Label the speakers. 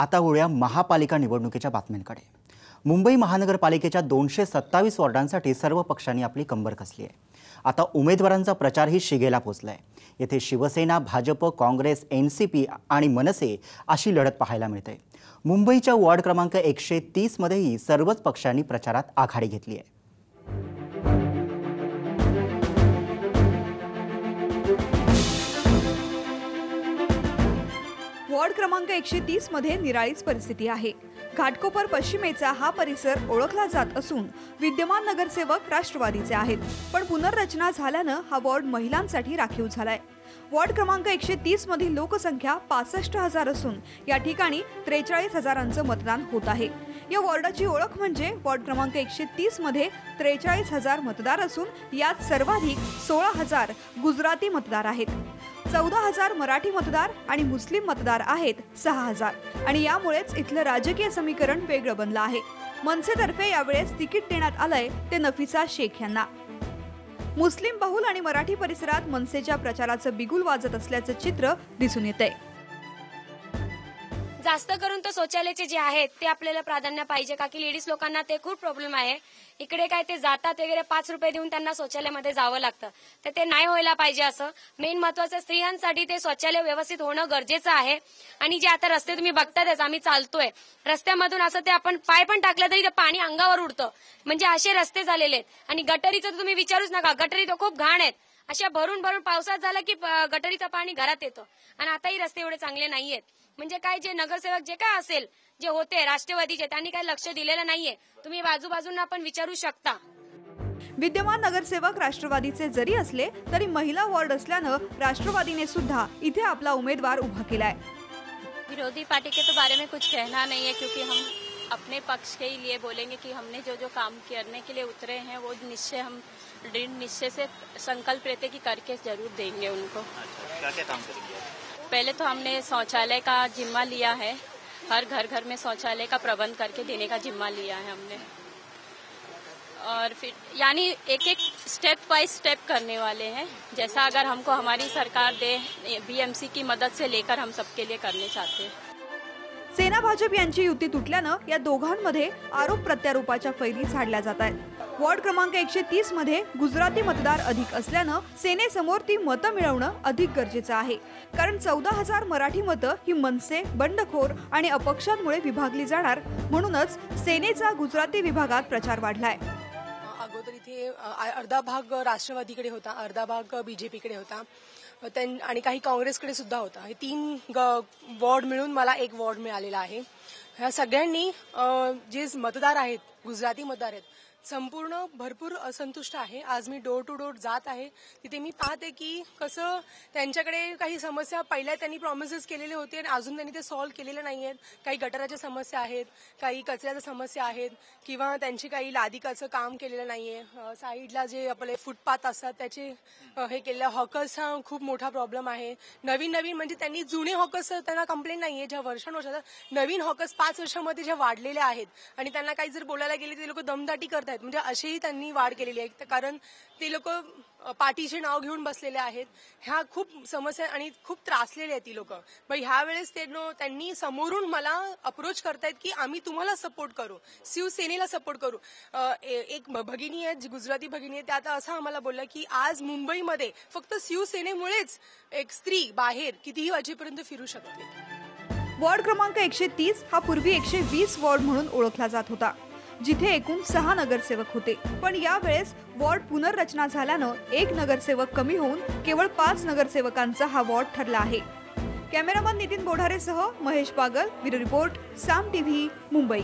Speaker 1: आता वळूया महापालिका निवडणुकीच्या बातम्यांकडे। मुंबई महानगरपालिकेच्या 227 वॉर्डांसाठी सर्व पक्षांनी आपली कंबर कसली आहे। आता उमेदवारांचा प्रचारही शिगेला पोहोचलाय। येथे शिवसेना, भाजप, काँग्रेस, एनसीपी आणि मनसे अशी लढत पाहायला मिळते। मुंबईच्या वॉर्ड क्रमांक 130 मध्येही सर्वच पक्षांनी प्रचारात आघाडी घेतली आहे।
Speaker 2: वॉर्ड क्रमांक 130 मध्ये निराळीच परिस्थिती आहे। घाटकोपर पश्चिमेचा हा परिसर ओळखला जात असून विद्यमान नगरसेवक राष्ट्रवादीचे आहेत, पण पुनर्रचना झाल्याने हा वॉर्ड महिलांसाठी राखीव झालाय। वॉर्ड क्रमांक 130 मधील लोकसंख्या 65,000 असून या ठिकाणी 43,000चं मतदान होत आहे। या वॉर्डाची ओळख म्हणजे वॉर्ड क्रमांक 130 मध्ये 43,000 मतदार असून यात सर्वाधिक 16,000 गुजराती मतदार आहेत, 14,000 मराठी मतदार आणि मुस्लिम मतदार आहेत 6,000 आणि यामुळेच इथलं राजकीय समीकरण वेगळं बनलं आहे। मनसेतर्फे यावेळेस तिकीट देण्यात आलंय ते नफिसा शेख यांना। मुस्लिम बहुल आणि मराठी परिसरात मनसेच्या प्रचाराचं बिगुल वाजत असल्याचं चित्र दिसून येतंय।
Speaker 3: जास्त करून तो शौचालयाचे जे आहेत ते आपल्याला प्राधान्य पाहिजे, का की लेडीज लोकांना ते खूप प्रॉब्लेम आहे। इकडे काय ते जातात वगैरे 5 रुपये देऊन त्यांना शौचालयामध्ये जावं लागतं, तर ते नाही व्हायला पाहिजे। असं मेन महत्वाचं स्त्रियांसाठी ते शौचालय व्यवस्थित होणं गरजेचं आहे। आणि जे आता रस्ते तुम्ही बघतातच, आम्ही चालतोय रस्त्यामधून असं ते आपण पाय पण टाकलं तरी ते पाणी अंगावर उडतं, म्हणजे असे रस्ते झालेले आहेत। आणि गटरीचं तर तुम्ही विचारूच नका, गटरी तर खूप घाण आहेत, अशा भरून भरून पावसात झालं की गटरीचं पाणी घरात येतं। आणि आताही रस्ते एवढे चांगले नाहीयेत, म्हणजे काय जे नगरसेवक जे काय असेल जे होते राष्ट्रवादीचे त्यांनी काही लक्ष दिलेलं नाहीये। तुम्ही बाजूबाजूंना पण विचारू शकता।
Speaker 2: विद्यमान नगरसेवक राष्ट्रवादीचे जरी असले तरी महिला वॉर्ड असल्यानं राष्ट्रवादीने सुद्धा इथे आपला उमेदवार उभा केलाय।
Speaker 4: विरोधी पार्टी के तो बारे में कुछ कहना नहीं है, क्योंकि हम अपने पक्ष के लिए बोलेंगे कि हमने जो जो काम करने के लिए उतरे हैं वो निश्चय हम दृढ़ निश्चय से संकल्प लेते कि करके जरूर देंगे उनको।
Speaker 5: क्या क्या काम करेंगे?
Speaker 4: पहले तो हमने शौचालय का जिम्मा लिया है, हर घर घर में शौचालय का प्रबंध करके देने का जिम्मा लिया है हमने। और फिर यानी एक एक स्टेप बाय स्टेप करने वाले हैं, जैसा अगर हमको हमारी सरकार दे बीएमसी की मदद से लेकर हम सबके लिए करने चाहते हैं।
Speaker 2: सेना भाजप यांची युती तुटल्यानं या दोघांमध्ये आरोप प्रत्यारोपाच्या फैरी झाडल्या जात आहेत। वॉर्ड क्रमांक 130 मध्ये गुजराती मतदार अधिक असल्यानं सेनेसमोर ती मतं मिळवणं अधिक गरजेचं आहे, कारण 14,000 मराठी मतं ही मनसे, बंडखोर आणि अपक्षांमुळे विभागली जाणार, म्हणूनच सेनेचा गुजराती विभागात प्रचार वाढलाय।
Speaker 6: अगोदर इथे अर्धा भाग राष्ट्रवादीकडे होता, अर्धा भाग बीजेपीकडे होता आणि काही काँग्रेसकडे सुद्धा होता। हे 3 वॉर्ड मिळून मला 1 वॉर्ड मिळालेला आहे। ह्या सगळ्यांनी जे मतदार आहेत, गुजराती मतदार आहेत, संपूर्ण भरपूर असंतुष्ट आहे। आज मी डोर टू डोर जात आहे, तिथे मी पाहते की कसं त्यांच्याकडे काही समस्या पहिल्या त्यांनी प्रॉमिसेस केलेले होते आणि अजून त्यांनी ते सॉल्व्ह केलेले नाहीयेत। काही गटाराच्या समस्या आहेत, काही कचऱ्याच्या समस्या आहेत, किंवा त्यांची काही लादिकाचं काम केलेलं नाहीये। साईडला जे आपले फुटपाथ असतात त्याचे हे केलेलं, हॉकर्सचा खूप मोठा प्रॉब्लेम आहे। नवीन म्हणजे त्यांनी जुने हॉकर्स त्यांना कंप्लेंट नाहीये, ज्या वर्षानुवर्षाचा नवीन हॉकर्स 5 वर्षामध्ये ज्या वाढलेले आहेत आणि त्यांना काही जर बोलायला गेले ते लोक दमदाटी करतात, म्हणजे अशीही त्यांनी वाढ केलेली आहे, कारण ते लोक पार्टीचे नाव घेऊन बसलेले आहेत। ह्या खूप समस्या आणि खूप त्रासलेले आहेत ती लोक। पण ह्या वेळेस त्यांनी समोरून मला अप्रोच करतायत की आम्ही तुम्हाला सपोर्ट करू, शिवसेनेला सपोर्ट करू। एक भगिनी आहे, जी गुजराती भगिनी आहे, त्या आता असं आम्हाला बोलल्या की आज मुंबईमध्ये फक्त शिवसेनेमुळेच एक स्त्री बाहेर कितीही वाजेपर्यंत फिरू शकते।
Speaker 2: वॉर्ड क्रमांक 130 हा पूर्वी 120 वॉर्ड म्हणून ओळखला जात होता, जिथे एकूण 6 नगरसेवक होते, पण यावेळेस वॉर्ड पुनर्रचना झाल्यानं 1 नगरसेवक कमी होऊन केवळ 5 नगरसेवकांचा हा वॉर्ड ठरला आहे। कॅमेरामन नितीन बोढारेसह Mahesh Bagal, bureau report, Saam TV, Mumbai.